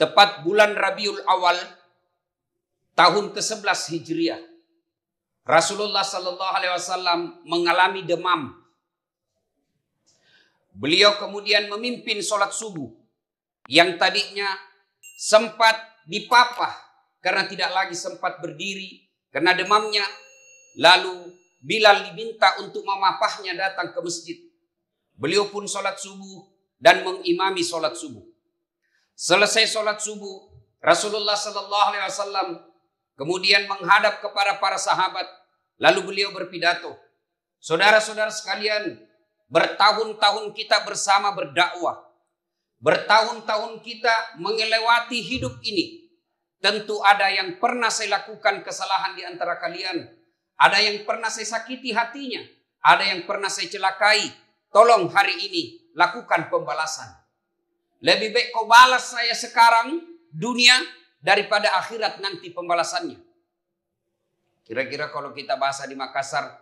tepat bulan Rabiul Awal tahun ke-11 Hijriah, Rasulullah Sallallahu Alaihi Wasallam mengalami demam. Beliau kemudian memimpin sholat subuh yang tadinya sempat dipapah karena tidak lagi sempat berdiri karena demamnya. Lalu Bilal diminta untuk memapahnya datang ke masjid. Beliau pun sholat subuh dan mengimami sholat subuh. Selesai sholat subuh, Rasulullah Sallallahu Alaihi Wasallam kemudian menghadap kepada para sahabat. Lalu beliau berpidato, saudara-saudara sekalian, bertahun-tahun kita bersama berdakwah. Bertahun-tahun kita melewati hidup ini. Tentu ada yang pernah saya lakukan kesalahan di antara kalian. Ada yang pernah saya sakiti hatinya. Ada yang pernah saya celakai. Tolong hari ini lakukan pembalasan. Lebih baik kau balas saya sekarang dunia daripada akhirat nanti pembalasannya. Kira-kira kalau kita bahasa di Makassar,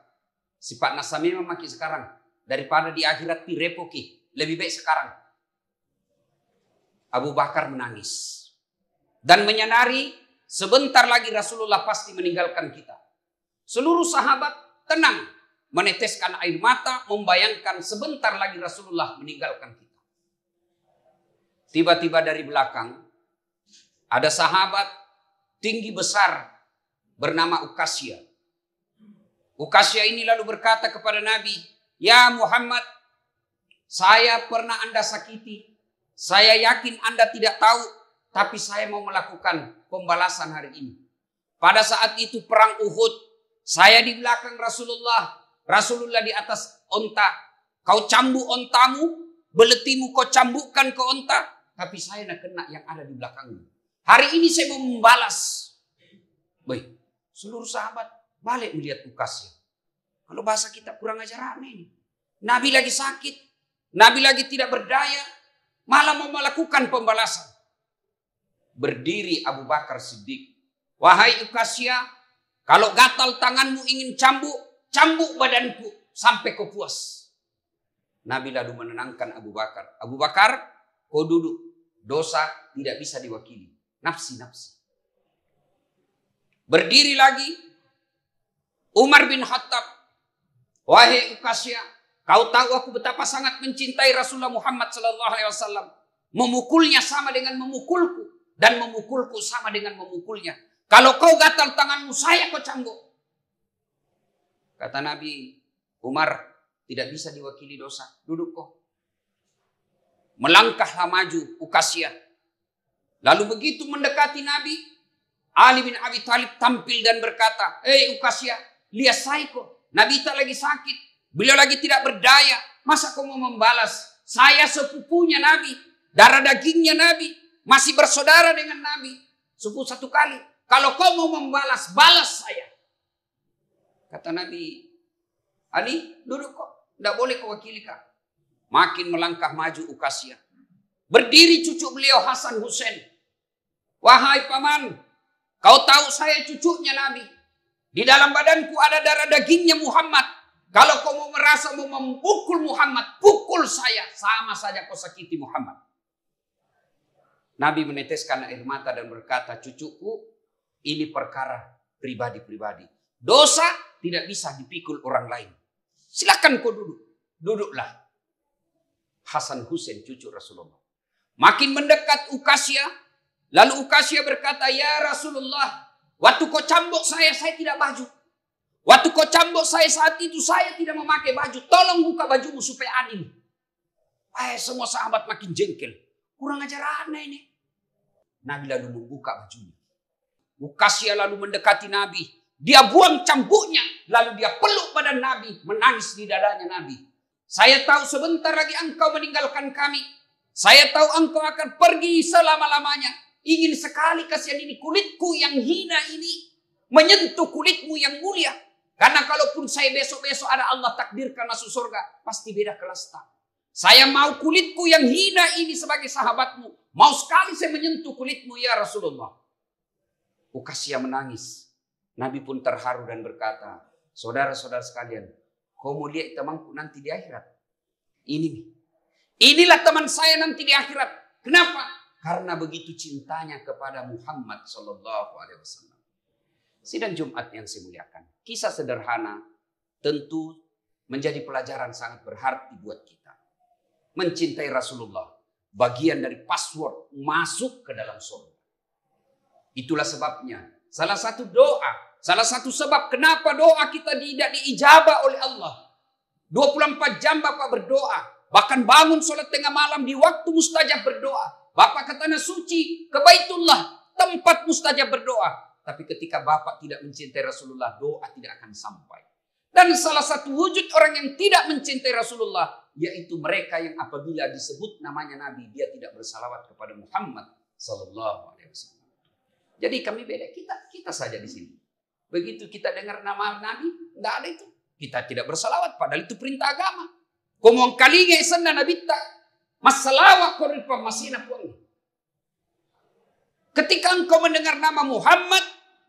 sifat nasami memaki sekarang. Daripada di akhirat pirepoki. Lebih baik sekarang. Abu Bakar menangis. Dan menyadari sebentar lagi Rasulullah pasti meninggalkan kita. Seluruh sahabat tenang. Meneteskan air mata. Membayangkan sebentar lagi Rasulullah meninggalkan kita. Tiba-tiba dari belakang. Ada sahabat tinggi besar. Bernama Ukasya. Ukasya ini lalu berkata kepada Nabi, ya Muhammad, saya pernah Anda sakiti. Saya yakin Anda tidak tahu. Tapi saya mau melakukan pembalasan hari ini. Pada saat itu perang Uhud. Saya di belakang Rasulullah. Rasulullah di atas onta. Kau cambuk ontamu. Beletimu kau cambukkan ke onta. Tapi saya nak kena yang ada di belakangmu. Hari ini saya mau membalas. Baik. Seluruh sahabat balik melihat Ukasya. Kalau bahasa kita kurang ajar aneh. Nabi lagi sakit. Nabi lagi tidak berdaya. Malah mau melakukan pembalasan. Berdiri Abu Bakar Siddiq. Wahai Ukasya. Kalau gatal tanganmu ingin cambuk. Cambuk badanku. Sampai kau puas. Nabi lalu menenangkan Abu Bakar. Abu Bakar, kau duduk. Dosa tidak bisa diwakili. Nafsi-nafsi. Berdiri lagi Umar bin Khattab. Wahai Ukasya, kau tahu aku betapa sangat mencintai Rasulullah Muhammad sallallahu alaihi wasallam. Memukulnya sama dengan memukulku dan memukulku sama dengan memukulnya. Kalau kau gatal tanganmu, saya kau cambuk. Kata Nabi, Umar, tidak bisa diwakili dosa. Duduk kau. Melangkahlah maju Ukasya. Lalu begitu mendekati Nabi, Ali bin Abi Thalib tampil dan berkata, Ukasya, lihat saya kok. Nabi tak lagi sakit. Beliau lagi tidak berdaya. Masa kau mau membalas? Saya sepupunya Nabi. Darah dagingnya Nabi. Masih bersaudara dengan Nabi. Sepupu satu kali. Kalau kau mau membalas, balas saya. Kata Nabi, Ali, duduk kok. Tidak boleh kau wakili kak. Makin melangkah maju Ukasya. Berdiri cucu beliau Hasan Hussein. Wahai paman, kau tahu saya cucunya Nabi. Di dalam badanku ada darah dagingnya Muhammad. Kalau kau mau merasa mau memukul Muhammad, pukul saya. Sama saja kau sakiti Muhammad. Nabi meneteskan air mata dan berkata, cucuku, ini perkara pribadi-pribadi. Dosa tidak bisa dipikul orang lain. Silakan kau duduk. Duduklah. Hasan Hussein cucu Rasulullah. Makin mendekat Ukasya. Lalu Ukasya berkata, ya Rasulullah, waktu kau cambuk saya tidak baju. Waktu kau cambuk saya saat itu, saya tidak memakai baju. Tolong buka bajumu supaya adil. Semua sahabat makin jengkel. Kurang ajar aneh ini. Nabi lalu membuka bajunya. Ukasya lalu mendekati Nabi. Dia buang cambuknya. Lalu dia peluk badan Nabi. Menangis di dadanya Nabi. Saya tahu sebentar lagi engkau meninggalkan kami. Saya tahu engkau akan pergi selama-lamanya. Ingin sekali kasihan ini kulitku yang hina ini menyentuh kulitmu yang mulia. Karena kalaupun saya besok-besok ada Allah takdirkan masuk surga, pasti beda kelas tak. Saya mau kulitku yang hina ini sebagai sahabatmu. Mau sekali saya menyentuh kulitmu ya Rasulullah. Ukasya menangis. Nabi pun terharu dan berkata, saudara-saudara sekalian, kau mau lihat temanku nanti di akhirat? Inilah teman saya nanti di akhirat. Kenapa? Karena begitu cintanya kepada Muhammad Sallallahu Alaihi Wasallam. Sidang Jumat yang saya muliakan, kisah sederhana tentu menjadi pelajaran sangat berarti buat kita. Mencintai Rasulullah, bagian dari password masuk ke dalam surga. Itulah sebabnya, salah satu doa, salah satu sebab kenapa doa kita tidak diijabah oleh Allah. 24 jam Bapak berdoa, bahkan bangun sholat tengah malam di waktu mustajab berdoa. Bapak ke tanah suci, ke Baitullah, tempat mustajab berdoa. Tapi ketika Bapak tidak mencintai Rasulullah, doa tidak akan sampai. Dan salah satu wujud orang yang tidak mencintai Rasulullah, yaitu mereka yang apabila disebut namanya Nabi, dia tidak bersalawat kepada Muhammad Sallallahu Alaihi Wasallam. Jadi kami beda, kita saja di sini. Begitu kita dengar nama Nabi, tidak ada itu. Kita tidak bersalawat, padahal itu perintah agama. Komong kalinga isana Nabi tak masalawat koripam masina pun. Ketika engkau mendengar nama Muhammad,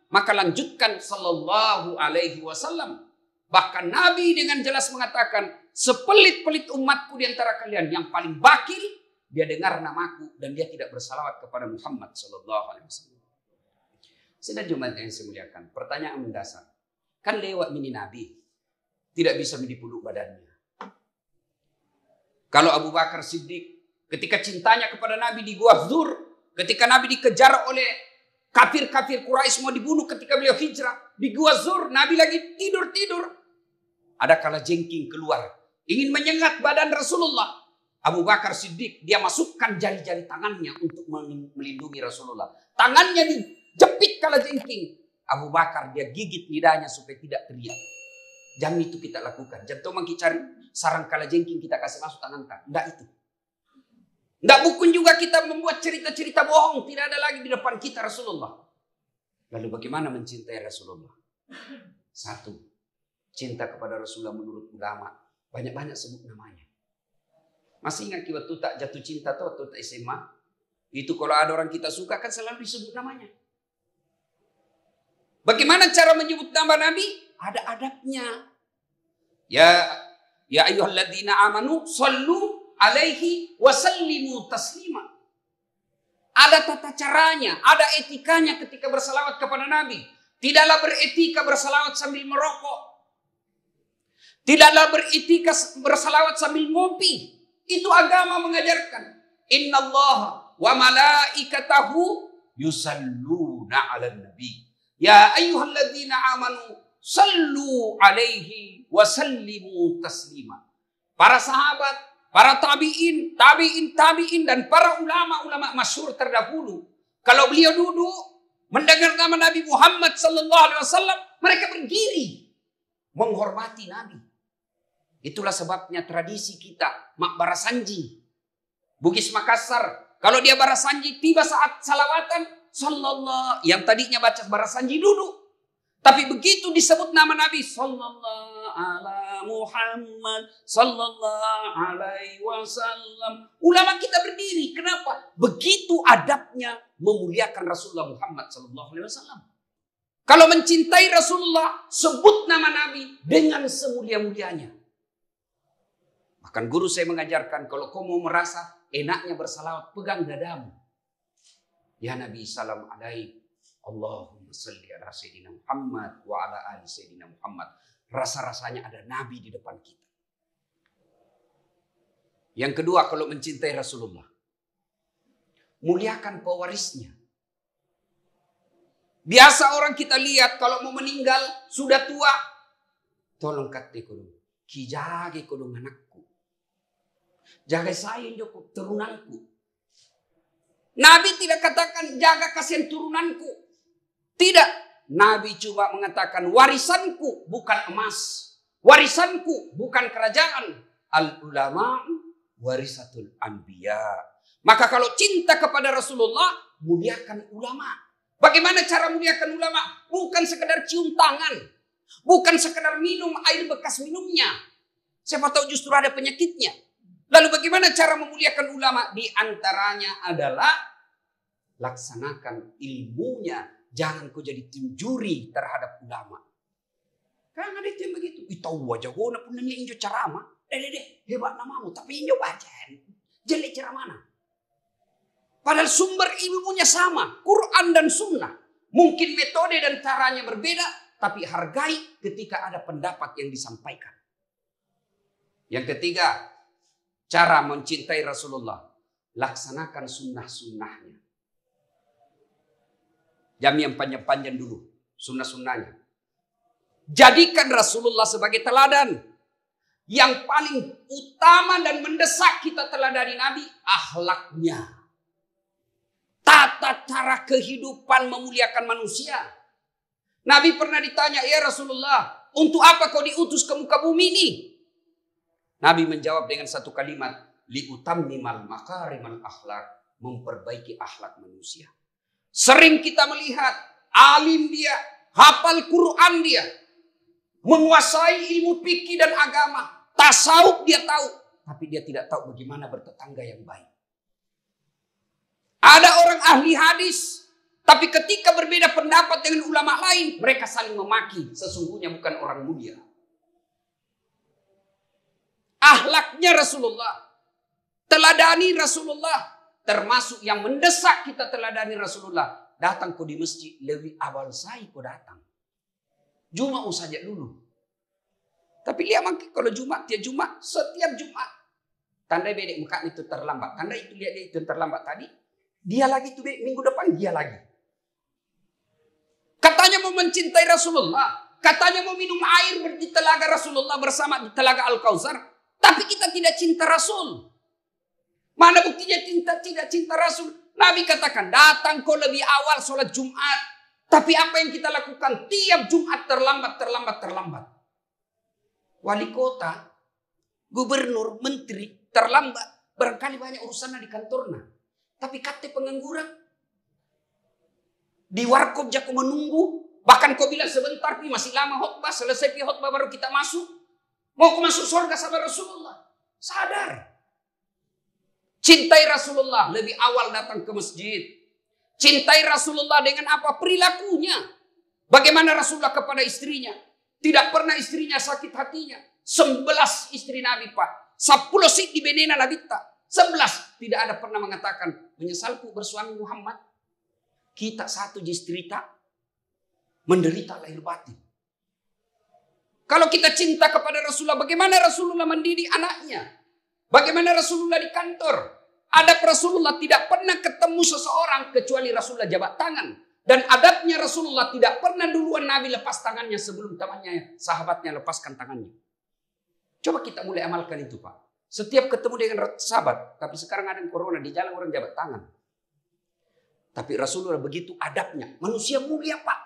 maka lanjutkan Sallallahu Alaihi Wasallam. Bahkan Nabi dengan jelas mengatakan, sepelit-pelit umatku di antara kalian yang paling bakil, dia dengar namaku dan dia tidak bersalawat kepada Muhammad Sallallahu Alaihi Wasallam. Sudah Jumat yang saya muliakan, pertanyaan mendasar. Kan lewat mini Nabi, tidak bisa dipeluk badannya. Kalau Abu Bakar Siddiq, ketika cintanya kepada Nabi di Gua Zur, ketika Nabi dikejar oleh kafir-kafir Quraisy mau dibunuh ketika beliau hijrah, di Gua Zur, Nabi lagi tidur-tidur. Ada kala jengking keluar, ingin menyengat badan Rasulullah. Abu Bakar Siddiq, dia masukkan jari-jari tangannya untuk melindungi Rasulullah. Tangannya dijepit kala jengking. Abu Bakar dia gigit lidahnya supaya tidak teriak. Jam itu kita lakukan. Jam itu kita cari sarang kala jengking kita kasih masuk tangan kan. Tidak itu. Tidak bukan juga kita membuat cerita-cerita bohong. Tidak ada lagi di depan kita Rasulullah. Lalu bagaimana mencintai Rasulullah? Satu, cinta kepada Rasulullah menurut ulama. Banyak-banyak sebut namanya. Masih ingat waktu tak jatuh cinta tuh waktu tak SMA? Itu kalau ada orang kita suka kan selalu disebut namanya. Bagaimana cara menyebut nama Nabi? Ada adabnya. Ya ayyuhalladzina amanu sallu alaihi wasallimu taslima. Ada tata caranya, ada etikanya ketika bersalawat kepada Nabi. Tidaklah beretika bersalawat sambil merokok. Tidaklah beretika bersalawat sambil ngopi. Itu agama mengajarkan. Innallaha wa malaikatahu yusalluna 'alan nabi. Ya ayyuhalladzina amanu sallu alaihi wa sallimu taslima. Para sahabat, para tabi'in, dan para ulama-ulama masyhur terdahulu, kalau beliau duduk mendengar nama Nabi Muhammad sallallahu alaihi wasallam, mereka berdiri menghormati Nabi. Itulah sebabnya tradisi kita mak barasanji. Bugis Makassar, kalau dia barasanji tiba saat salawatan sallallahu, yang tadinya baca barasanji duduk. Tapi begitu disebut nama Nabi sallallahu ala Muhammad sallallahu alaihi wasallam, ulama kita berdiri. Kenapa? Begitu adabnya memuliakan Rasulullah Muhammad sallallahu alaihi wasallam. Kalau mencintai Rasulullah, sebut nama Nabi dengan semulia-mulianya. Bahkan guru saya mengajarkan, kalau kau mau merasa enaknya bersalawat, pegang dadamu. Ya Nabi salam alaik. Allahumma salli ala Sayyidina Muhammad wa ala ali Sayyidina Muhammad. Rasa-rasanya ada Nabi di depan kita. Yang kedua, kalau mencintai Rasulullah, muliakan pewarisnya. Biasa orang kita lihat kalau mau meninggal, sudah tua, tolong kate kodong, kijage kodong anakku. Jaga saya Joko, turunanku. Nabi tidak katakan jaga kasihan turunanku. Tidak. Nabi cuma mengatakan warisanku bukan emas. Warisanku bukan kerajaan. Al-ulama warisatul anbiya. Maka kalau cinta kepada Rasulullah, muliakan ulama. Bagaimana cara muliakan ulama? Bukan sekedar cium tangan. Bukan sekedar minum air bekas minumnya. Siapa tahu justru ada penyakitnya. Lalu bagaimana cara memuliakan ulama? Di antaranya adalah laksanakan ilmunya. Jangan kau jadi tim juri terhadap ulama. Kan ada itu yang begitu. Tahu wajah gua pun nanya injo ceramah. Hebat namamu. Tapi injo baca. Jelek ceramah mana? Padahal sumber ilmunya sama, Quran dan Sunnah. Mungkin metode dan caranya berbeda, tapi hargai ketika ada pendapat yang disampaikan. Yang ketiga, cara mencintai Rasulullah. Laksanakan sunnah-sunnahnya. Jam yang panjang-panjang dulu, sunnah-sunnahnya. Jadikan Rasulullah sebagai teladan. Yang paling utama dan mendesak kita teladani Nabi, akhlaknya. Tata cara kehidupan memuliakan manusia. Nabi pernah ditanya, ya Rasulullah, untuk apa kau diutus ke muka bumi ini? Nabi menjawab dengan satu kalimat, liutammimal makarimal akhlak, memperbaiki akhlak manusia. Sering kita melihat alim dia, hafal Quran dia, menguasai ilmu fikih dan agama, tasawuf dia tahu, tapi dia tidak tahu bagaimana bertetangga yang baik. Ada orang ahli hadis, tapi ketika berbeda pendapat dengan ulama lain, mereka saling memaki. Sesungguhnya bukan orang mulia. Akhlaknya Rasulullah, teladani Rasulullah, termasuk yang mendesak kita teladani Rasulullah. Datang kau di masjid, lebih awal saya kau datang. Jumat saja dulu. Tapi lihat kalau Jumat, dia Jumat, setiap Jumat. Tandai bedek muka itu terlambat. Tandai itu lihat dia itu terlambat tadi. Dia lagi tuh minggu depan dia lagi. Katanya mau mencintai Rasulullah. Katanya mau minum air di telaga Rasulullah bersama di telaga Al-Kautsar. Tapi kita tidak cinta Rasul. Mana buktinya tidak cinta Rasul? Nabi katakan datang kau lebih awal sholat Jumat. Tapi apa yang kita lakukan? Tiap Jumat terlambat. Wali kota, gubernur, menteri terlambat. Barangkali banyak urusannya di kantornya. Tapi kata pengangguran. Di warkop jago menunggu. Bahkan kau bilang sebentar nih masih lama khotbah. Selesai khotbah baru kita masuk. Mau kau masuk surga sama Rasulullah. Sadar. Cintai Rasulullah. Lebih awal datang ke masjid. Cintai Rasulullah dengan apa? Perilakunya. Bagaimana Rasulullah kepada istrinya. Tidak pernah istrinya sakit hatinya. 11 istri Nabi Pak. 10 sit di benena Nabi tak. 11 tidak ada pernah mengatakan menyesalku bersuami Muhammad. Kita satu istri tak menderita lahir batin. Kalau kita cinta kepada Rasulullah, bagaimana Rasulullah mendidik anaknya? Bagaimana Rasulullah di kantor? Adab Rasulullah tidak pernah ketemu seseorang kecuali Rasulullah jabat tangan. Dan adabnya Rasulullah tidak pernah duluan Nabi lepas tangannya sebelum temannya, sahabatnya lepaskan tangannya. Coba kita mulai amalkan itu Pak. Setiap ketemu dengan sahabat, tapi sekarang ada corona di jalan orang jabat tangan. Tapi Rasulullah begitu adabnya. Manusia mulia Pak.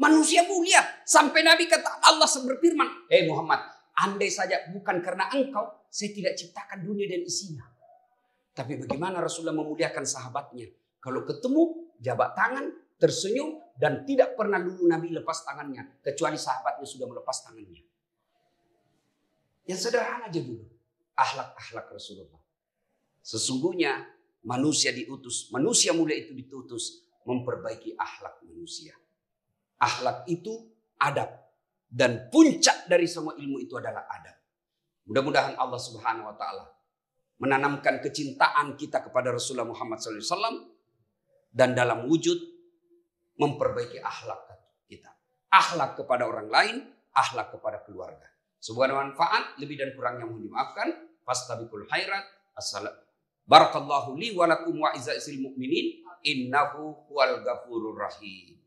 Manusia mulia. Sampai Nabi kata Allah berfirman, Muhammad, andai saja bukan karena engkau, saya tidak ciptakan dunia dan isinya. Tapi bagaimana Rasulullah memuliakan sahabatnya. Kalau ketemu, jabat tangan, tersenyum, dan tidak pernah dulu Nabi lepas tangannya. Kecuali sahabatnya sudah melepas tangannya. Yang sederhana aja dulu. Akhlak Rasulullah. Sesungguhnya manusia diutus, manusia mulia itu diutus memperbaiki akhlak manusia. Akhlak itu adab. Dan puncak dari semua ilmu itu adalah adab. Mudah-mudahan Allah Subhanahu wa Ta'ala menanamkan kecintaan kita kepada Rasulullah Muhammad SAW dan dalam wujud memperbaiki akhlak kita. Akhlak kepada orang lain, akhlak kepada keluarga. Sebuah manfaat, lebih dan kurangnya mohon dimaafkan. Fastabiqul khairat. Barakallahu li wa lakum wa izza'il mu'minin. Innahu huwal ghafurur rahim.